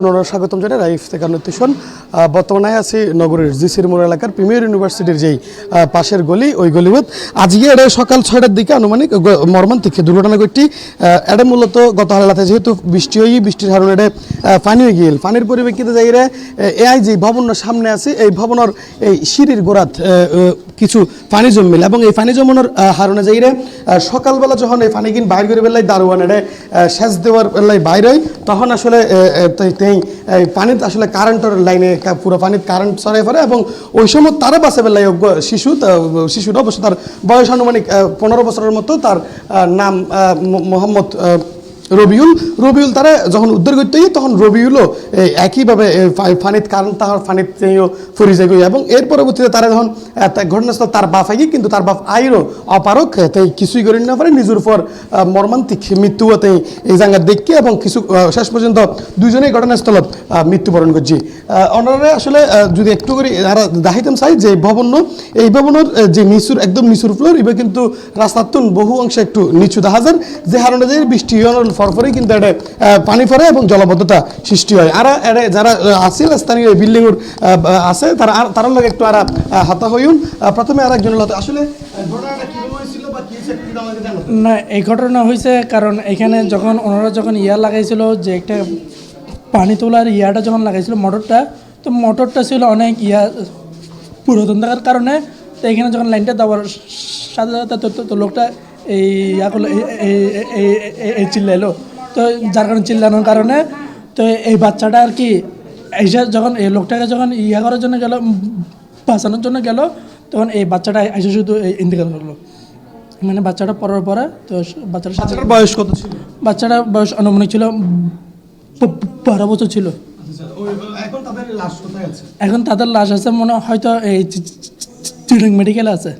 স্বাগতম জানাই রাইফ থেকে নতুন বর্তমানে আছি নগরীর জিসির মোড় এলাকার প্রিমিয়ার ইউনিভার্সিটির যেই পাশের গলি ওই গলিবোধ আজকে এটা সকাল 6টার দিকে আনুমানিক মর্মান্তিক দুর্ঘটনা ঘটটি এটা মূলত গত হালাতে যেহেতু বৃষ্টি হয়ে বৃষ্টির কারণে এটা পানি হয়ে গিয়েল পানির পরিপ্রেক্ষিতে যাইরে এআই যে ভবনের সামনে আছে এই ভবনের এই সিঁড়ির গোড়াত কিছু পানি জমিল এবং এই পানি জমানোর হারণে যাইরে সকালবেলা যখন এই পানি কিন বাইর করে বেলায় দারোয়ান এটা সেচ দেওয়ার বেলায় বাইর হয় তখন আসলে পানিতে আসলে কারেন্টের লাইনে পুরো পানির কারেন্ট ছড়াই পড়ে এবং ওই সময় তারা বাঁচে বেলায় শিশুটা অবশ্য তার বয়স আনুমানিক 15 বছরের মতো তার নাম মোহাম্মদ রবিউল তারা যখন উদ্ধার করতে গিয়ে তখন রবিউলও একইভাবে ফানিত কারণ তার ফানিত ফুরি যায় এবং এর পরবর্তীতে তারা যখন ঘটনাস্থল তার বাপ আগে কিন্তু তার বাপ আইরও অপারক তাই কিছুই করেন না পারে নিজের উপর মর্মান্তিক মৃত্যু হতে এই জায়গার দেখি এবং কিছু শেষ পর্যন্ত দুজনেই ঘটনাস্থলত মৃত্যুবরণ করছি ওনারা আসলে যদি একটু করে দেখাইতাম চাই যে এই ভবনের যে নিচুর একদম নিচুর ফ্লোর এবার কিন্তু রাস্তার তুন বহু অংশে একটু নিচু দেখা যায় যে হারণে যে বৃষ্টি ফরফরেই কিন্তু এটা পানি পড়ে এবং জলবদ্ধতা সৃষ্টি হয় আর যারা আছিল স্থানীয় বিল্ডিংয়ের আছে তারা লোক একটু আর হতা হইন প্রথমে আর একজন আসলে না এই ঘটনা হয়েছে কারণ এখানে ওনারা যখন লাগাইছিল যে একটা পানি তোলার ইয়াটা যখন লাগাইছিল মোটরটা তো মোটরটা ছিল অনেক পুরাতন থাকার কারণে তো এখানে যখন লাইনটা দেওয়ার সাথে সাথে তো লোকটা এই চিল্লাইলো তো যার কারণে চিল্লানোর কারণে তো এই বাচ্চাটা আর কি এসে যখন এই লোকটাকে যখন করার জন্য গেল বাঁচানোর জন্য গেল তখন এই বাচ্চাটা এসে শুধু ইন্তেকাল করলো মানে বাচ্চাটা পড়ার পরে তো বাচ্চাটার বয়স কত ছিল বাচ্চাটার বয়স অনুমানিক ছিল 12 বছর ছিল। এখন তাদের লাশ আছে মনে হয়তো এই চিটাং মেডিকেলে আছে।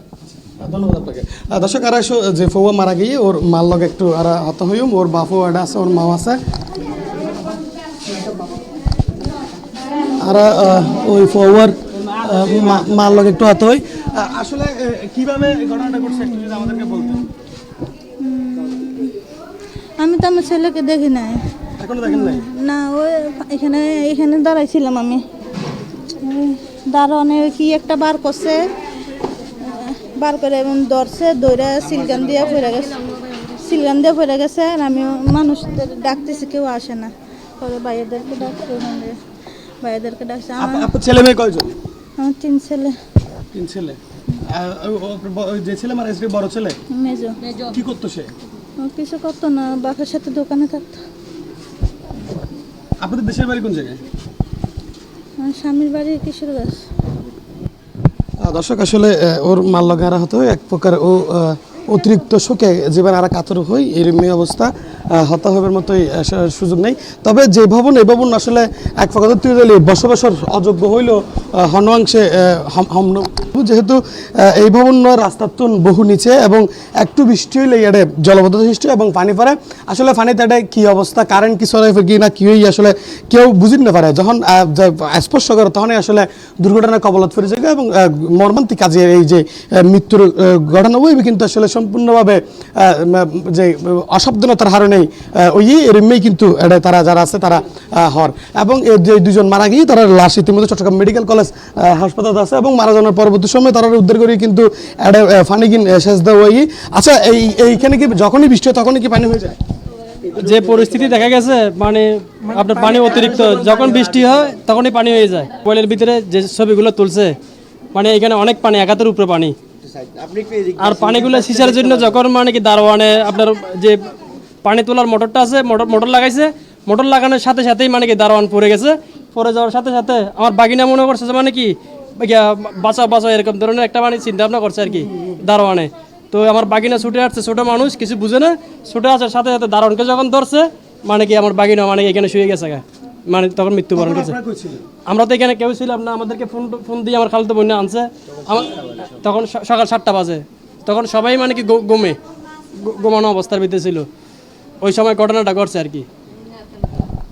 ধন্যবাদ আপনাকে দর্শক আর যে ফৌয়া মারা গিয়ে ওর মার লগে একটু আর হত হইম ওর বাপও এটা আছে ওর মাও আছে আর ওই ফৌয়ার মার লগে একটু হত হই আসলে কিভাবে ঘটনাটা ঘটছে একটু যদি আমাদেরকে বলতেন। আমি তো আমার ছেলেকে দেখি নাই এখনো দেখেন নাই না ওই এখানে দাঁড়াইছিলাম আমি দাঁড়ানে কি একটা বার করছে বার করে এবং ধরছে দৌড়া সিলগান দিয়ে পড়ে গেছে আর আমি মানুষদের ডাকতেছি কেউ আসে না পরে ভাইয়াদেরকে ডাকছে আপনার ছেলে মেয়ে কয়জন? আমার 3 ছেলে। 3 ছেলে যে ছেলে মারা গেছে বড় ছেলে মেজো কি করতো সে? কিছু করতো না বাপের সাথে দোকানে থাকতো। আপনাদের দেশের বাড়ি কোন জায়গায়? আমার স্বামীর বাড়ি কিশোরগঞ্জ। দর্শক আসলে ওর মাল্যগারা হতো এক প্রকার ও অতিরিক্ত শোকে জীবন আর কাতর হই এরকম অবস্থা হতা হবার মতোই সুযোগ নেই। তবে যে ভবন এই ভবন আসলে এক প্রকার বসবাসের অযোগ্য হইল হনবাংশে যেহেতু এই ভবন রাস্তার তুন বহু নিচে এবং একটু বৃষ্টি হইলে এটা জলবদ্ধতা সৃষ্টি এবং পানি পড়ে আসলে পানিতে এটা কী অবস্থা কারেন্ট কি সরাই কি না কি আসলে কেউ বুঝিতে না পারে যখন স্পর্শ করে তখনই আসলে দুর্ঘটনার কবলত পড়ে যায় এবং মর্মান্তিক কাজে এই যে মৃত্যুর ঘটনা ওই কিন্তু আসলে সম্পূর্ণভাবে যে অসাবধানতার হারণেই ওই এরমেই কিন্তু এটা তারা যারা আছে তারা হর এবং যে দুজন মারা গিয়ে তারা লাশ ইতিমধ্যে চট্টগ্রাম মেডিকেল কলেজ হাসপাতাল আছে এবং মারা যাওয়ার পরবর্তী সময় তারা উদ্ধার করে কিন্তু ফানিগিন শেষ দেওয়া হয়ে আচ্ছা এইখানে কি যখনই বৃষ্টি হয় তখনই কি পানি হয়ে যায়? যে পরিস্থিতি দেখা গেছে মানে আপনার পানি অতিরিক্ত যখন বৃষ্টি হয় তখনই পানি হয়ে যায়। মোবাইলের ভিতরে যে ছবিগুলো তুলছে মানে এখানে অনেক পানি 71 উপরে পানি আর পানিগুলো সিঁচার জন্য যখন মানে কি দারোয়ানে আপনার যে পানি তোলার মোটরটা আছে মোটর লাগাইছে মোটর লাগানোর সাথে সাথেই মানে কি দারোয়ান পড়ে গেছে পড়ে যাওয়ার সাথে সাথে আমার বাগিনা মনে করছে যে মানে কি বাঁচা এরকম ধরনের একটা মানে চিন্তা ভাবনা করছে আর কি দারোয়ানে। তো আমার বাগিনা ছুটে আসছে ছোটো মানুষ কিছু বুঝে না ছুটে আসার সাথে সাথে দারোয়ানকে যখন ধরছে মানে কি আমার বাগিনা মানে এখানে শুয়ে গেছে মানে তখন মৃত্যুবরণ করছে। আমরা তো এখানে কেউ ছিলাম না আমাদেরকে ফোন দিয়ে আমার খালতো বোন আনছে তখন সকাল 7টা বাজে তখন সবাই মানে কি ঘুমানো অবস্থার ভিতরে ছিল ওই সময় ঘটনাটা ঘটছে আর কি।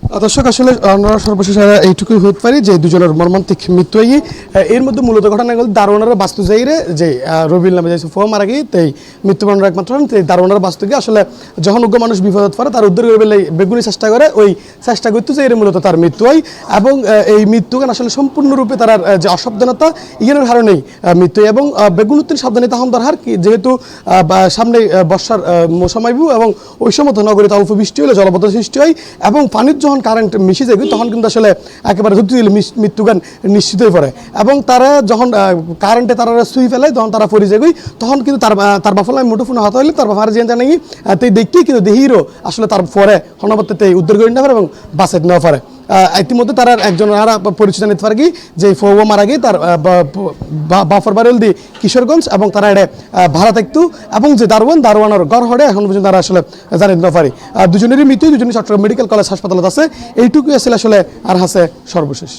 দর্শক আসলে আমরা সর্বশেষ এইটুকুই হতে পারি যে দুজনের মর্মান্তিক মৃত্যু হয়ে এর মধ্যে মূলত ঘটনাগুলো দারোয়ানের বাস্তু যাইরে যে রবিল নামে যে ফোয়া মারা গিয়ে তাই মৃত্যুবরণের একমাত্র দারোয়ানের বাস্তু গিয়ে আসলে যখন উগ্র মানুষ বিপদ পড়ে তার উদ্ধার করে বেলে বেগুনি চেষ্টা করে ওই চেষ্টা করতে যে মূলত তার মৃত্যু হয় এবং এই মৃত্যুগান আসলে সম্পূর্ণরূপে তার যে অসাবধানতা ইগেনের কারণেই মৃত্যু হয় এবং বেগুন উত্তীর্ণ সাবধানে তখন দরকার কি যেহেতু সামনে বর্ষার মৌসুম আইব এবং ওই সময় নগরীতে অল্প বৃষ্টি হলে জলবদ্ধ সৃষ্টি হয় এবং পানির যখন কারেন্ট মিশে যাবে তখন কিন্তু আসলে একেবারে ধরতে দিলে মৃত্যুগান নিশ্চিত হয়ে পড়ে এবং তারা যখন কারেন্টে তারা সুই ফেলে তখন তারা পরি যাবি তখন কিন্তু তার বাফল আমি মুঠোফোন হাত হইলে তার বাফার জেন জানাই তাই দেখতেই কিন্তু দেহিরও আসলে তার পরে হনবত্তে উদ্ধার করে নিতে পারে এবং বাসে নেওয়া পারে ইতিমধ্যে তারা একজন আর পরিচিত নিতে পারে কি যে ফৌয়া মারা গিয়ে তার বাফর বারেল দি কিশোরগঞ্জ এবং তারা এটা ভাড়া থাকতো এবং যে দারোয়ানের গড় হড়ে এখন পর্যন্ত তারা আসলে জানিয়ে দিতে পারি দুজনেরই মৃত্যু দুজনই চট্টগ্রাম মেডিকেল কলেজ হাসপাতালত আছে এইটুকুই আসলে আর আছে সর্বশেষ।